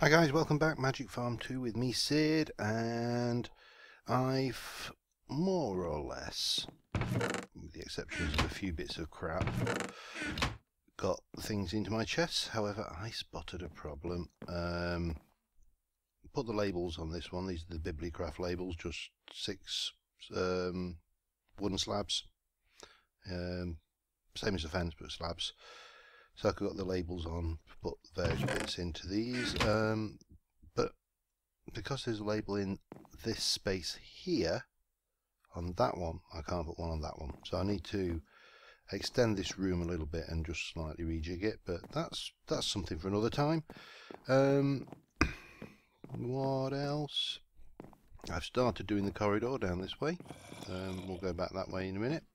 Hi guys, welcome back. Magic Farm 2 with me, Sid, and I've more or less, with the exceptions of a few bits of crap, got things into my chest. However, I spotted a problem. Put the labels on this one. These are the Bibliocraft labels, just 6 wooden slabs. Same as the fence, but slabs. So I've got the labels on, put various bits into these, but because there's a label in this space here, on that one, I can't put one on that one. So I need to extend this room a little bit and just slightly rejig it, but that's something for another time. What else? I've started doing the corridor down this way. We'll go back that way in a minute.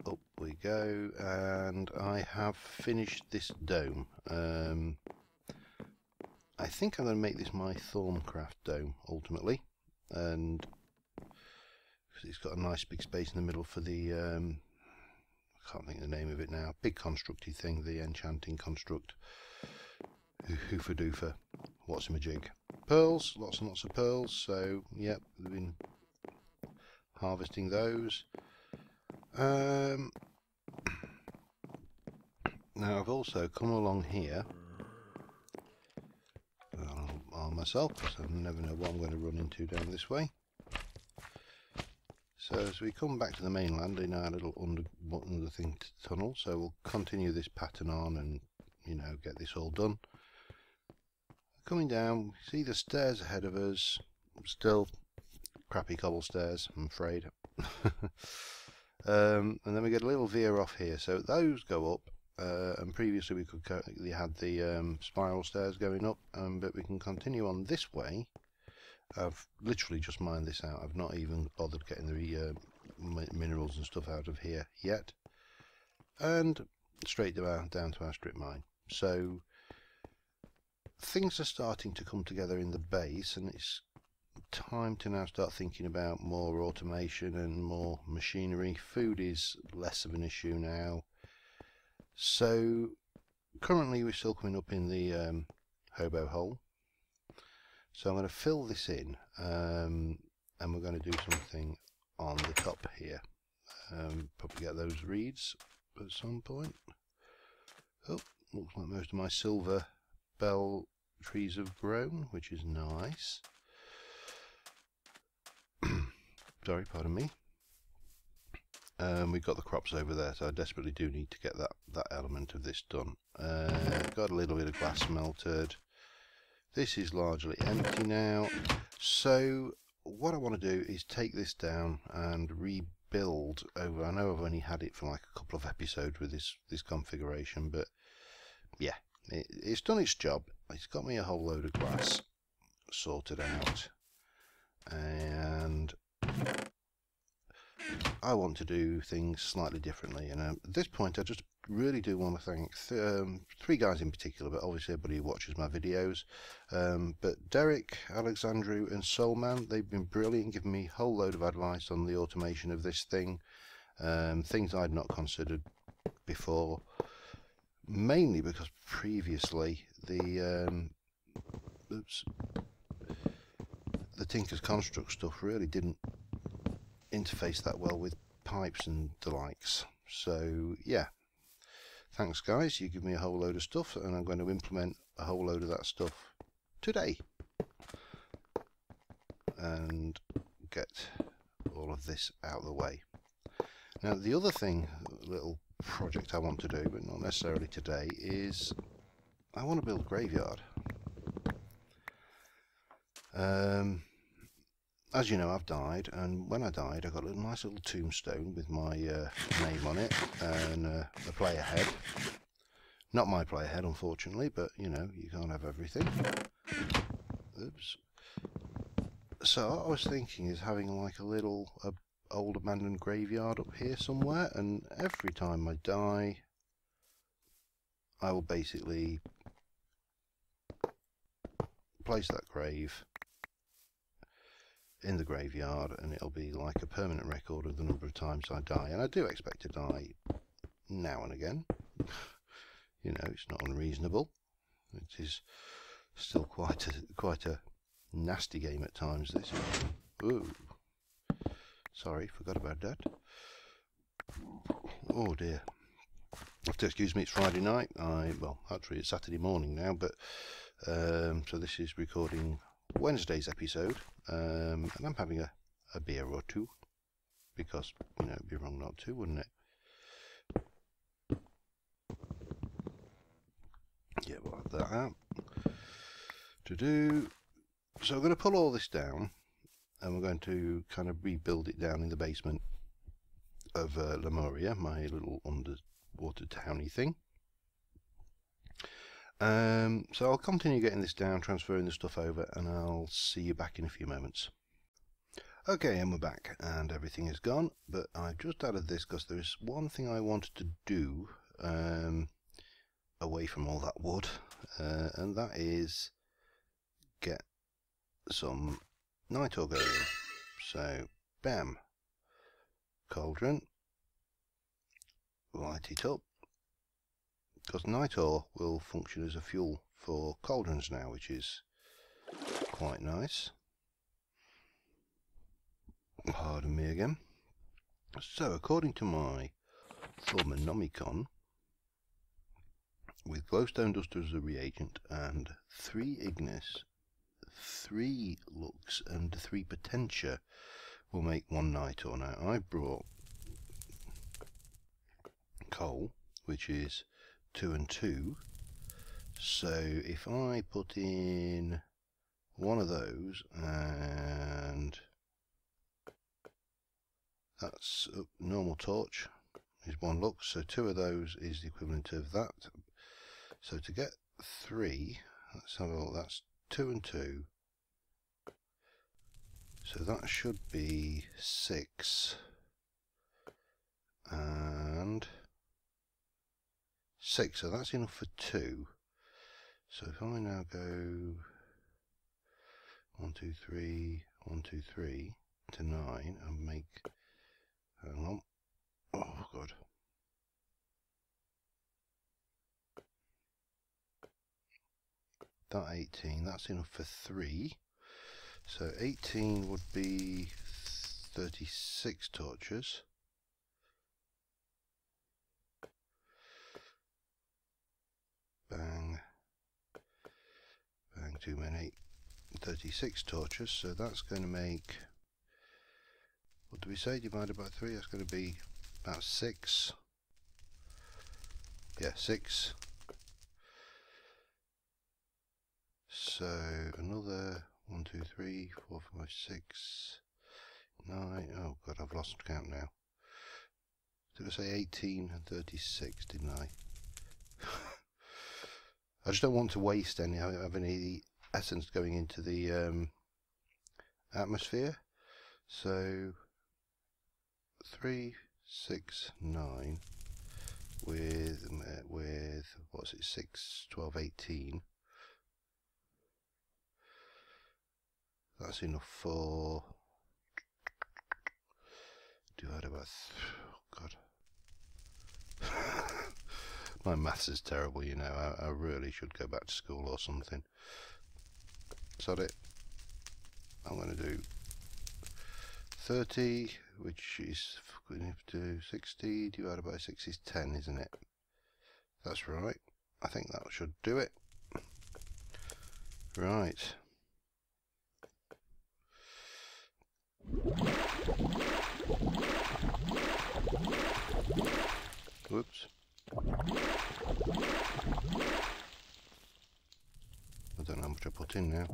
Up we go, and I have finished this dome. I think I'm going to make this my Thaumcraft dome ultimately, and because it's got a nice big space in the middle for the I can't think of the name of it now, big constructy thing, the enchanting construct. Hoofa doofa, what's in my jig? Pearls, lots and lots of pearls. So yep, they've been harvesting those. Now I've also come along here on myself, because I never know what I'm going to run into down this way. So as we come back to the mainland in our little under thing tunnel, so we'll continue this pattern on and, you know, get this all done. Coming down, see the stairs ahead of us, still crappy cobble stairs, I'm afraid. And then we get a little veer off here, so those go up, and previously we had the spiral stairs going up, but we can continue on this way. I've literally just mined this out. I've not even bothered getting the minerals and stuff out of here yet, and straight down to our strip mine. So things are starting to come together in the base, and it's time to now start thinking about more automation and more machinery. Food is less of an issue now. So currently we're still coming up in the hobo hole. So I'm going to fill this in, and we're going to do something on the top here. Probably get those reeds at some point. Oh, looks like most of my silver bell trees have grown, which is nice. Sorry, pardon me. We've got the crops over there, so I desperately do need to get that element of this done. Got a little bit of glass smeltered. This is largely empty now. So what I want to do is take this down and rebuild over. I know I've only had it for like a couple of episodes with this configuration, but yeah, it's done its job. It's got me a whole load of glass sorted out, and I want to do things slightly differently. And at this point I just really do want to thank 3 guys in particular, but obviously everybody who watches my videos, but Derek, Alexandru and Soulman, they've been brilliant, giving me a whole load of advice on the automation of this thing, things I'd not considered before, mainly because previously the Tinker's Construct stuff really didn't interface that well with pipes and the likes. So yeah, thanks guys, you give me a whole load of stuff, and I'm going to implement a whole load of that stuff today and get all of this out of the way. Now the other thing, little project I want to do, but not necessarily today, is I want to build a graveyard. As you know, I've died, and when I died I got a nice little tombstone with my name on it and a player head. Not my player head, unfortunately, but you know, you can't have everything. Oops. So what I was thinking is having like a little old abandoned graveyard up here somewhere, and every time I die I will basically place that grave in the graveyard, and it'll be like a permanent record of the number of times I die. And I do expect to die now and again, You know, it's not unreasonable. It is still quite a nasty game at times, this. Ooh. Sorry, forgot about that. Oh dear. Have to excuse me, it's Friday night. Well, actually it's Saturday morning now, but so this is recording Wednesday's episode, and I'm having a beer or two, because, you know, it'd be wrong not to, wouldn't it? Yeah, we'll have that out. So I'm going to pull all this down, and we're going to kind of rebuild it down in the basement of Lemuria, my little underwater towny thing. So I'll continue getting this down, transferring the stuff over, and I'll see you back in a few moments. Okay, and we're back, and everything is gone, but I've just added this because there is one thing I wanted to do away from all that wood, and that is get some night ore going. So, bam, cauldron, light it up, because night ore will function as a fuel for cauldrons now, which is quite nice. Pardon me again. So, according to my Thaumcraft, with glowstone dust as a reagent and 3 ignis, 3 lux and 3 potentia will make 1 night ore. Now I brought coal, which is 2 and 2, so if I put in one of those, and that's a normal torch is 1 lux, so 2 of those is the equivalent of that. So to get 3, let's have a look, that's 2 and 2, so that should be 6 and 6, so that's enough for 2. So if I now go 1, 2, 3, 1, 2, 3 to 9 and make, hang on, oh god, that 18, that's enough for 3, so 18 would be 36 torches. Bang, bang, too many, 36 torches, so that's going to make, what do we say, divided by 3, that's going to be about 6, yeah, 6. So another 1, 2, 3, 4, 5, 6, 9. Oh god, I've lost count now. Did I say 18 and 36? Didn't I? I just don't want to waste any of the essence going into the atmosphere. So 3, 6, 9 with what's it? 6, 12, 18. That's enough for divided by oh god. My maths is terrible, you know. I really should go back to school or something. Sod it. I'm going to do 30, which is going to do 60 divided by 6 is 10, isn't it? That's right. I think that should do it. Right. Whoops. I don't know how much I put in now.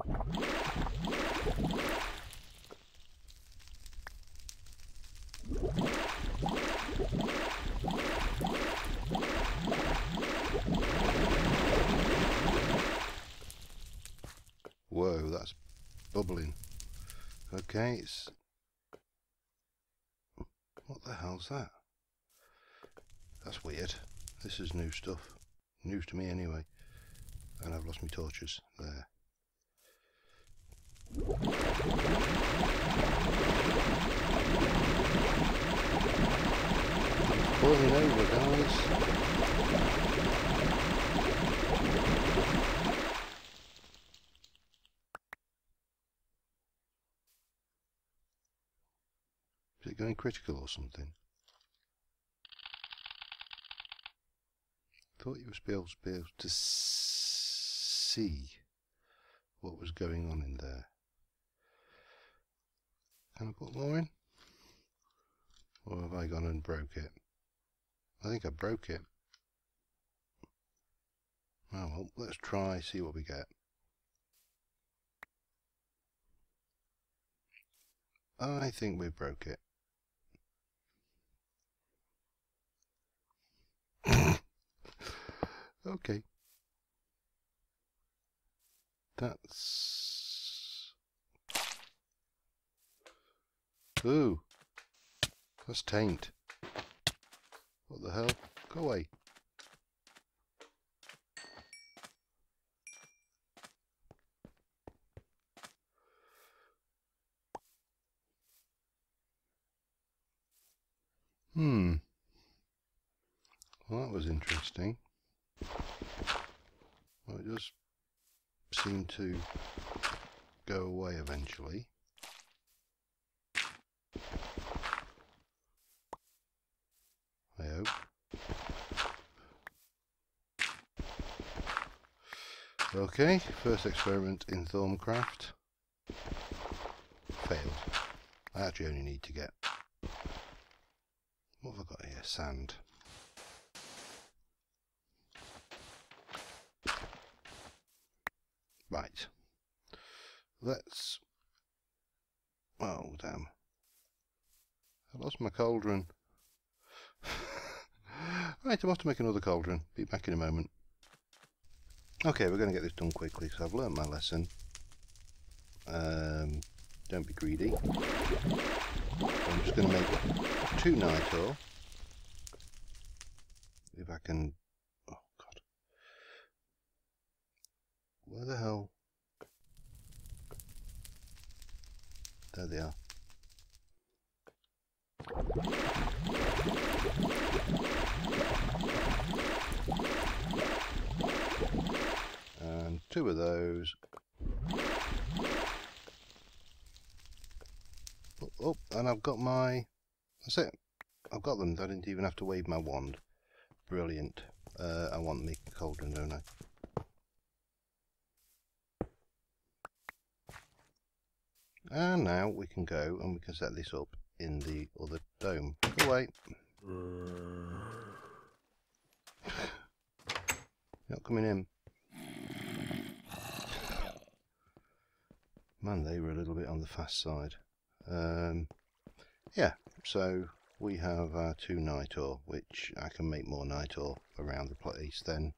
Whoa, that's bubbling. Okay, it's... What the hell's that? That's weird. This is new stuff. News to me anyway. And I've lost my torches. There. Boiling over, guys. going critical or something? Thought you must be able to see what was going on in there. Can I put more in? Or have I gone and broke it? I think I broke it. Oh well, let's try, see what we get. I think we broke it. Okay. That's... Ooh. That's taint. What the hell? Go away. Well, that was interesting. Well, it does seem to go away eventually. I hope. Okay, first experiment in Thaumcraft. Failed. I actually only need to get... What have I got here? Sand. Right. Let's... Oh, damn. I lost my cauldron. Right, I'm off to make another cauldron. Be back in a moment. Okay, we're going to get this done quickly, so I've learnt my lesson. Don't be greedy. I'm just going to make 2 night ore. If I can... Oh, God. Where the hell? There they are. And 2 of those. Oh, and I've got my... That's it. I've got them. I didn't even have to wave my wand. Brilliant. I want me cauldron, don't I? And now we can go and we can set this up in the other dome. Go away. Not coming in. Man, they were a little bit on the fast side. Yeah, so we have our 2 night ore, which I can make more night ore around the place then,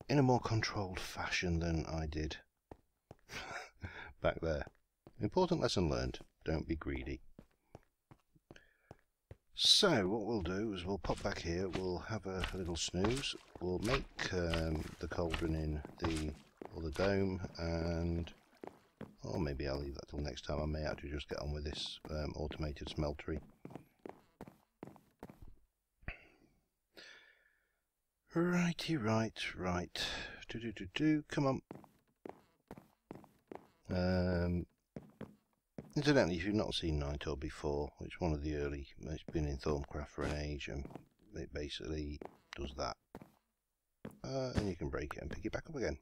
in a more controlled fashion than I did back there. Important lesson learned, don't be greedy. So what we'll do is we'll pop back here, we'll have a little snooze, we'll make the cauldron in the dome, and or maybe I'll leave that till next time. I may actually just get on with this automated smeltery. Righty, right. Come on. Incidentally, if you've not seen night ore before, it's one of the early, it's been in Thaumcraft for an age, and it basically does that. And you can break it and pick it back up again,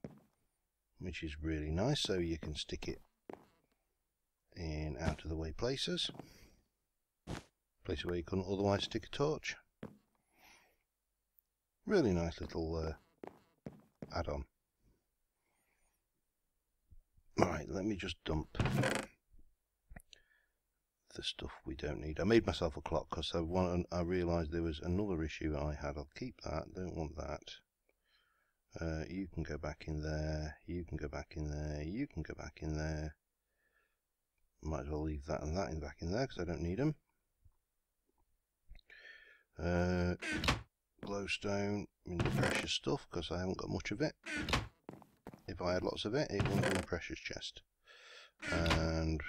which is really nice, so you can stick it in out of the way places where you couldn't otherwise stick a torch. Really nice little add-on. Right, let me just dump the stuff we don't need. I made myself a clock because I realised there was another issue I had. I'll keep that, don't want that. You can go back in there, you can go back in there, you can go back in there. Might as well leave that and that back in there because I don't need them. Glowstone, the precious stuff because I haven't got much of it. If I had lots of it, it wouldn't be in a precious chest. And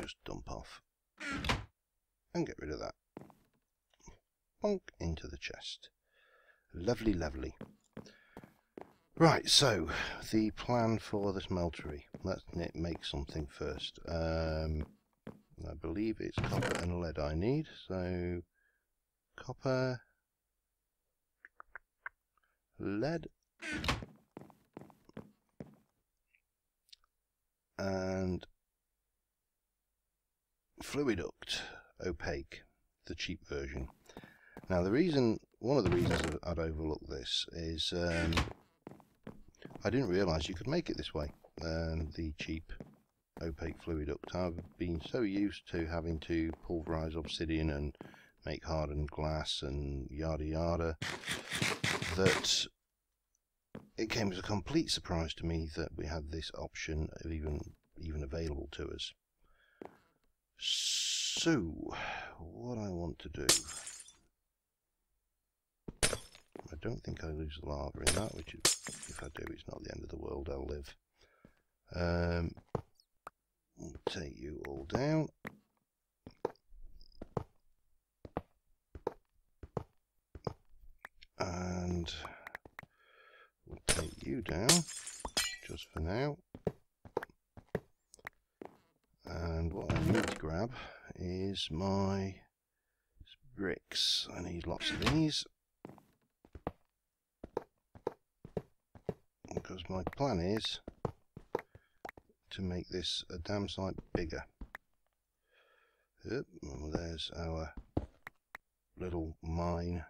just dump off and get rid of that. Bonk into the chest. Lovely, lovely. Right, so the plan for the smeltery. Let's make something first. I believe it's copper and lead I need, so copper, lead, and fluiduct, opaque, the cheap version. Now one of the reasons that I'd overlook this is I didn't realise you could make it this way, the cheap opaque fluiduct. I've been so used to having to pulverise obsidian and make hardened glass and yada yada that it came as a complete surprise to me that we had this option of even available to us. So what I want to do, I don't think I lose the lava in that, which is, if I do, it's not the end of the world, I'll live. We'll take you all down. And we'll take you down, just for now. And what I need to grab is my bricks. I need lots of these, because my plan is to make this a damn sight bigger. Yep, well, there's our little mine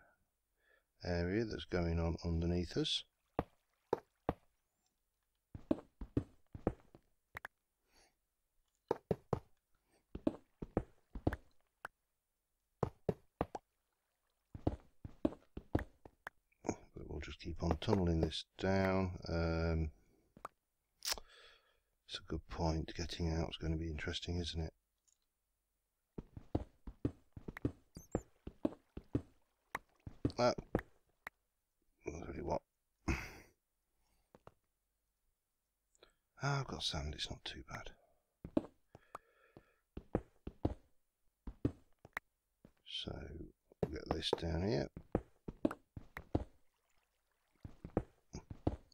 area that's going on underneath us. But we'll just keep on tunneling this down. It's a good point. Getting out is going to be interesting, isn't it? I'll tell you what. I've got sand, it's not too bad. So, we'll get this down here.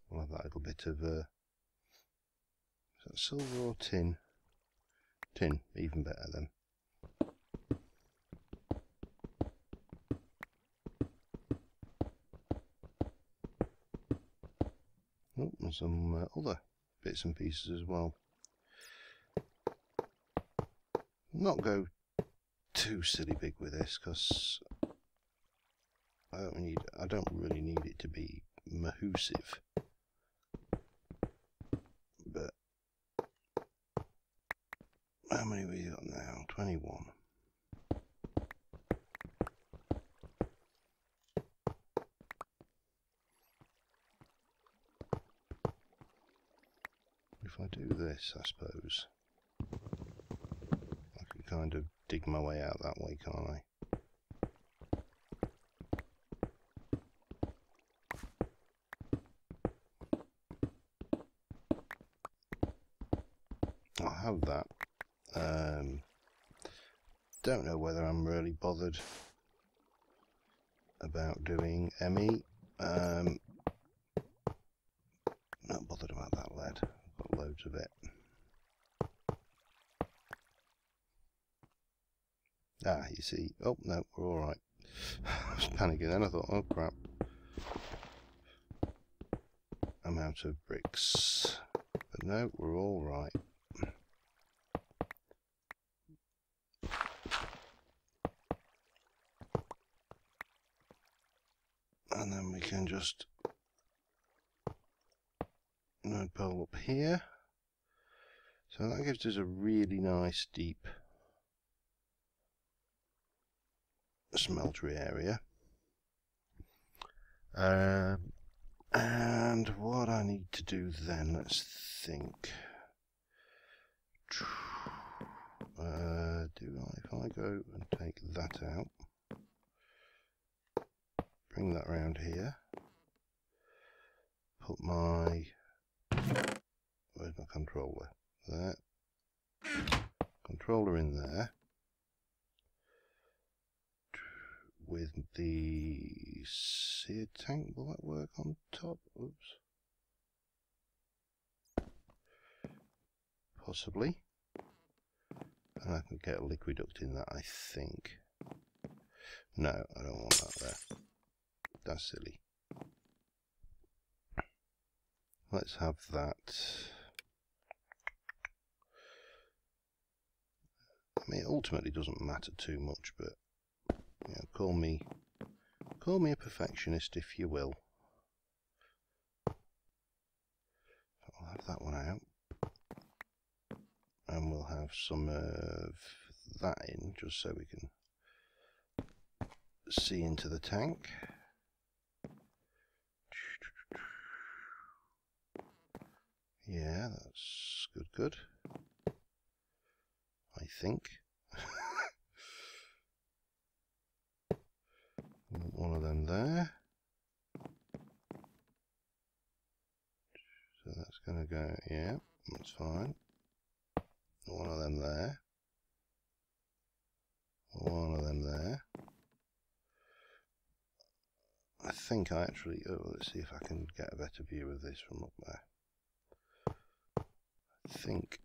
We'll have that little bit of, is that silver or tin? Tin, even better then. Oh, and some other bits and pieces as well. Not go too silly big with this, because I don't really need it to be massive. But how many have we got now? 21. If I do this, I suppose I can kind of dig my way out that way, can't I? I'll have that. Don't know whether I'm really bothered about doing ME. Not bothered about that lead. I've got loads of it. Ah, you see. Oh, no, we're alright. I was panicking then. I thought, oh crap. I'm out of bricks. But no, we're alright. And then we can just node pole up here. So that gives us a really nice deep smeltery area. And what I need to do then, let's think. If I go and take that out, bring that round here, put my, where's my controller? There. Controller in there. With the seared tank, will that work on top? Oops. Possibly. And I can get a liquid duct in that, I think. No, I don't want that there. That's silly. Let's have that. I mean, it ultimately doesn't matter too much, but you know, call me a perfectionist if you will. I'll have that one out, and we'll have some of that in, just so we can see into the tank. Yeah, that's good. I think. One of them there. So that's going to go, yeah, that's fine. One of them there. One of them there. I think I actually, let's see if I can get a better view of this from up there. I think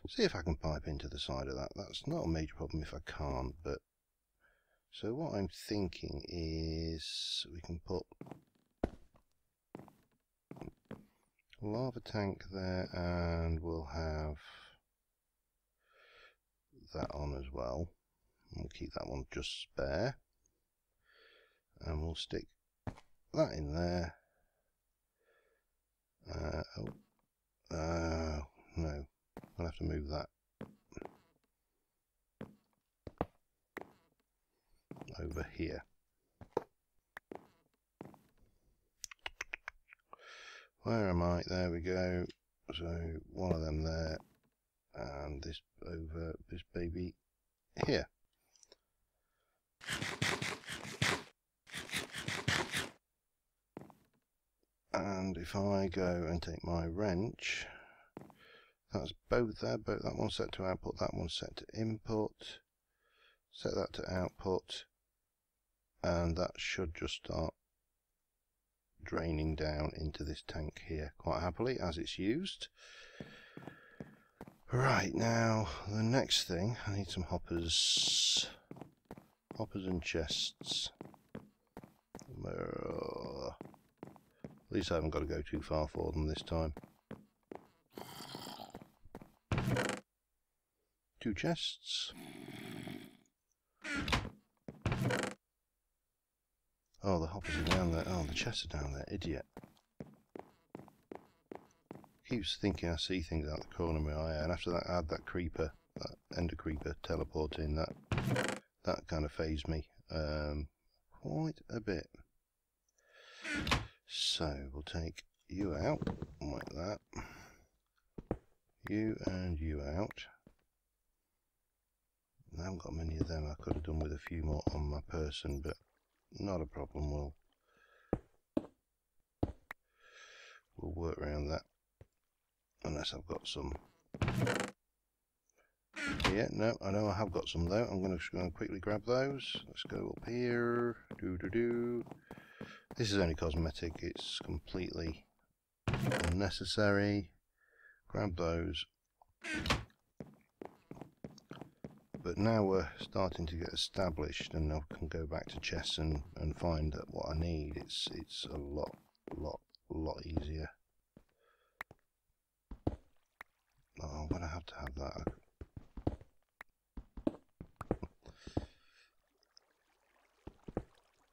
see if I can pipe into the side of that. That's not a major problem if I can't, but so what I'm thinking is we can put a lava tank there, and we'll have that on as well. We'll keep that one just spare, and we'll stick that in there. No, I'll have to move that over here. Where am I? There we go. So one of them there, and this over this baby here. And if I go and take my wrench, that's both there, both that one's set to output, that one's set to input, set that to output, and that should just start draining down into this tank here quite happily as it's used. Right, now the next thing, I need some hoppers and chests. At least I haven't got to go too far for them this time. 2 chests. Oh, the hoppers are down there. Oh, the chests are down there. Idiot. Keeps thinking I see things out the corner of my eye, and after that I had that creeper, that ender creeper teleporting, that kind of phased me quite a bit. So we'll take you out like that. You and you out. I haven't got many of them. I could have done with a few more on my person, but not a problem. We'll work around that. Unless I've got some. Yeah, no, I know I have got some though. I'm just going to quickly grab those. Let's go up here. This is only cosmetic. It's completely unnecessary. Grab those. But now we're starting to get established, and I can go back to chests and find that what I need. It's a lot easier. Oh, I'm gonna have to have that.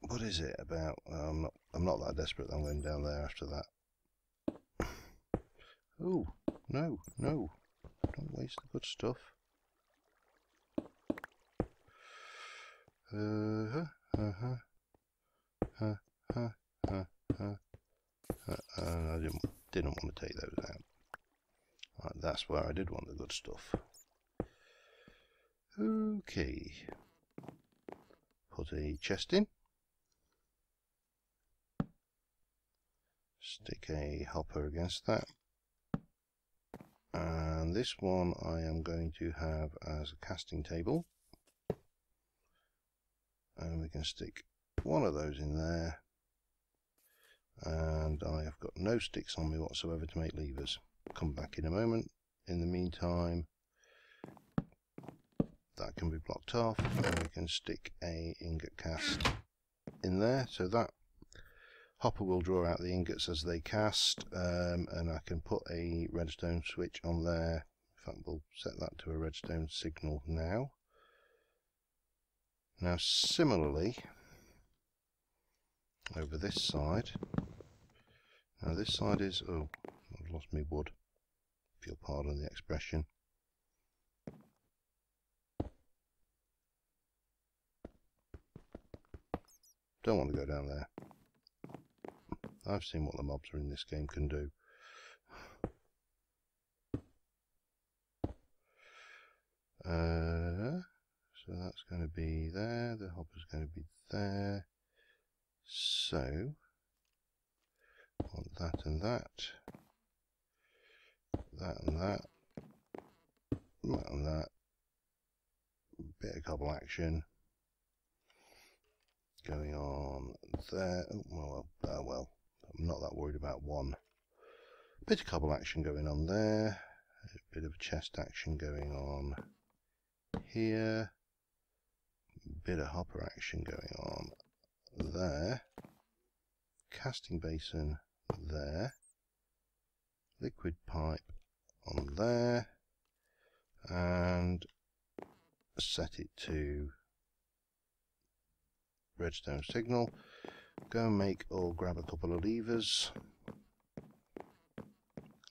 What is it about? I'm not that desperate that I'm going down there after that. Oh, no, don't waste the good stuff. I didn't want to take those out. Right, that's where I did want the good stuff. Okay. Put a chest in. Stick a hopper against that. And this one I am going to have as a casting table. And we can stick one of those in there. and I have got no sticks on me whatsoever to make levers. Come back in a moment. In the meantime, that can be blocked off, and we can stick a ingot cast in there, so that hopper will draw out the ingots as they cast, and I can put a redstone switch on there. In fact, we'll set that to a redstone signal now. Now similarly, over this side, now this side is, oh, I've lost my wood, if you'll pardon the expression. Don't want to go down there. I've seen what the mobs are in this game can do. So that's going to be there, the hopper's going to be there. So, want that and that. That and that. That and that. Bit of cobble action going on there. Oh, well, I'm not that worried about one. Bit of cobble action going on there. A bit of chest action going on here. Bit of hopper action going on there. Casting basin there. Liquid pipe on there. And set it to redstone signal. Go and make or grab a couple of levers.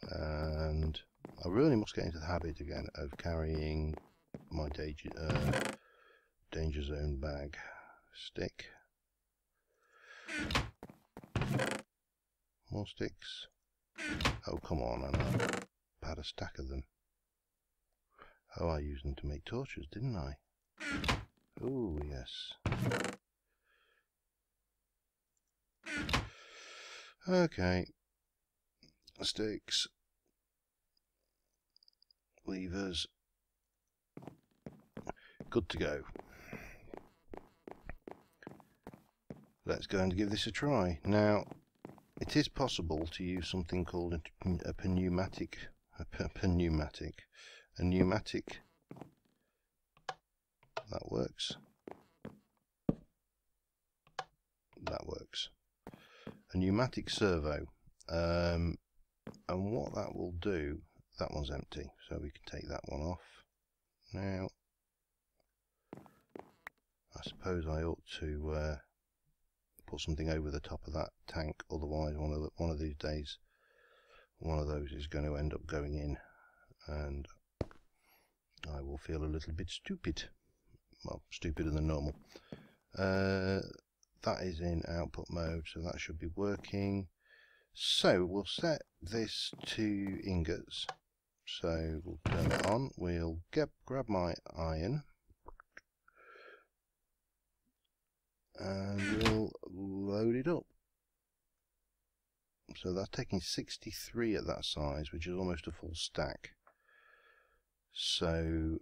And I really must get into the habit again of carrying my danger zone bag. Stick. More sticks. Oh, come on, and I had a stack of them. Oh, I used them to make torches, didn't I? Oh, yes. Okay. Sticks. Levers. Good to go. Let's go and give this a try. Now, it is possible to use something called a pneumatic. That works. That works. A pneumatic servo. And what that will do, that one's empty, so we can take that one off. Now, I suppose I ought to put something over the top of that tank, otherwise one of these days one of those is going to end up going in and I will feel a little bit stupid. Well, stupider than normal. That is in output mode, so that should be working. So we'll set this to ingots. So we'll turn it on. We'll grab my iron and we'll load it up. So that's taking 63 at that size, which is almost a full stack. So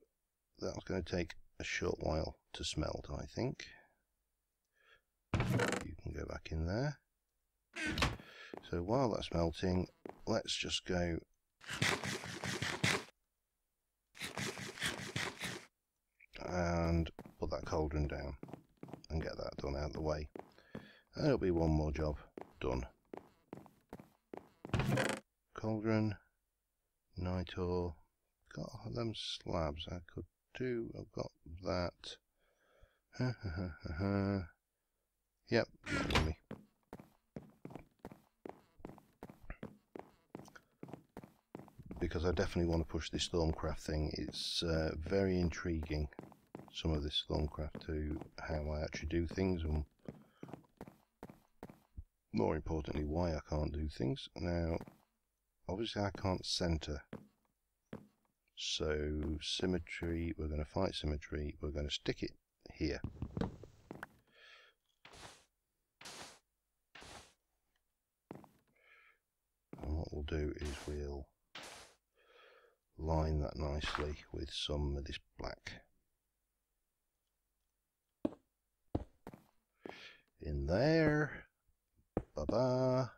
that's going to take a short while to smelt, I think. You can go back in there. So while that's melting, let's just go and put that cauldron down and get that done out of the way. And it'll be one more job done. Cauldron, night ore, got them slabs I could do, I've got that. Yep, not with me. Because I definitely want to push this Thaumcraft thing. It's very intriguing, some of this Thaumcraft, to how I actually do things, and more importantly why I can't do things. Now obviously I can't center, so symmetry, we're going to fight symmetry, we're going to stick it here. And what we'll do is we'll line that nicely with some of this black in there. Ba-ba.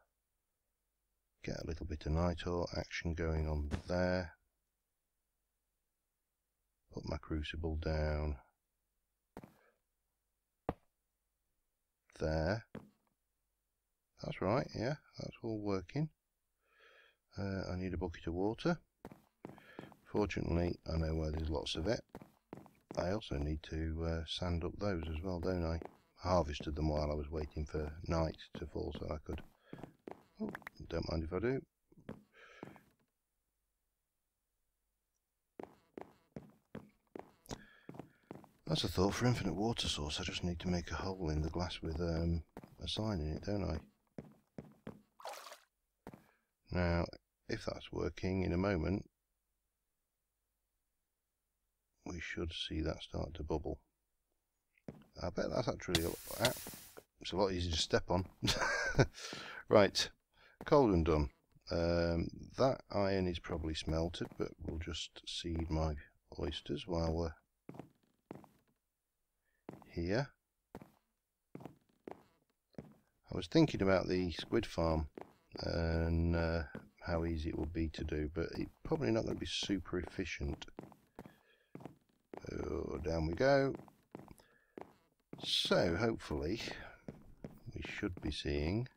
get a little bit of nitor action going on there. Put my crucible down there. That's right, yeah, that's all working. I need a bucket of water. Fortunately, I know where there's lots of it. I also need to sand up those as well, don't I? I harvested them while I was waiting for night to fall so I could... Oh, don't mind if I do. That's a thought for infinite water source. I just need to make a hole in the glass with a sign in it, don't I? Now, if that's working in a moment, we should see that start to bubble. I bet that's actually it's a lot easier to step on. Right, cold and done. That iron is probably smelted, but we'll just seed my oysters while we're here. I was thinking about the squid farm and how easy it would be to do, but it's probably not going to be super efficient. Oh, down we go. So hopefully we should be seeing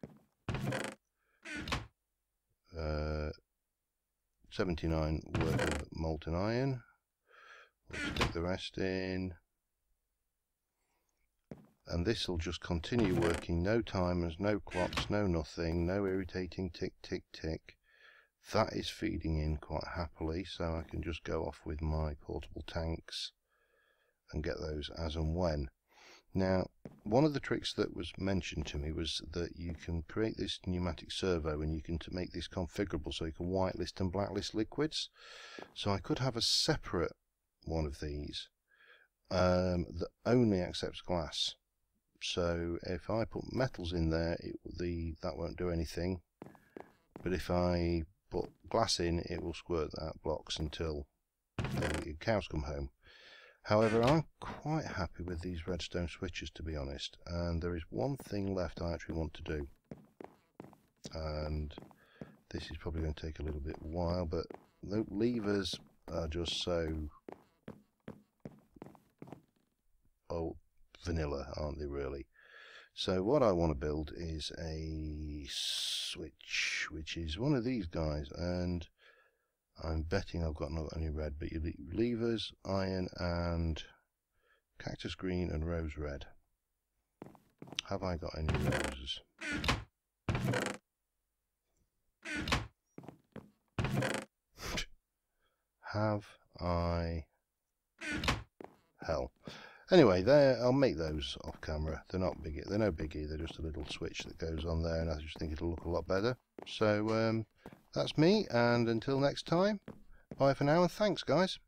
79 worth of molten iron. We'll stick the rest in, and this will just continue working. No timers, no clocks, no nothing, no irritating tick tick tick. That is feeding in quite happily, so I can just go off with my portable tanks and get those as and when. Now, one of the tricks that was mentioned to me was that you can create this pneumatic servo and you can make this configurable so you can whitelist and blacklist liquids. So I could have a separate one of these that only accepts glass. So if I put metals in there, that won't do anything. But if I put glass in, it will squirt out blocks until the cows come home. However, I'm quite happy with these redstone switches, to be honest, and there is one thing left I actually want to do, and this is probably going to take a little bit while, but the levers are just so vanilla, aren't they, really? So what I want to build is a switch, which is one of these guys, and I'm betting I've got not any red, but you levers, iron, and cactus green and rose red. Have I got any roses? Have I? Hell. Anyway, I'll make those off camera. They're not big. They're no biggie. They're just a little switch that goes on there, and I just think it'll look a lot better. So that's me, and until next time, bye for now, and thanks, guys.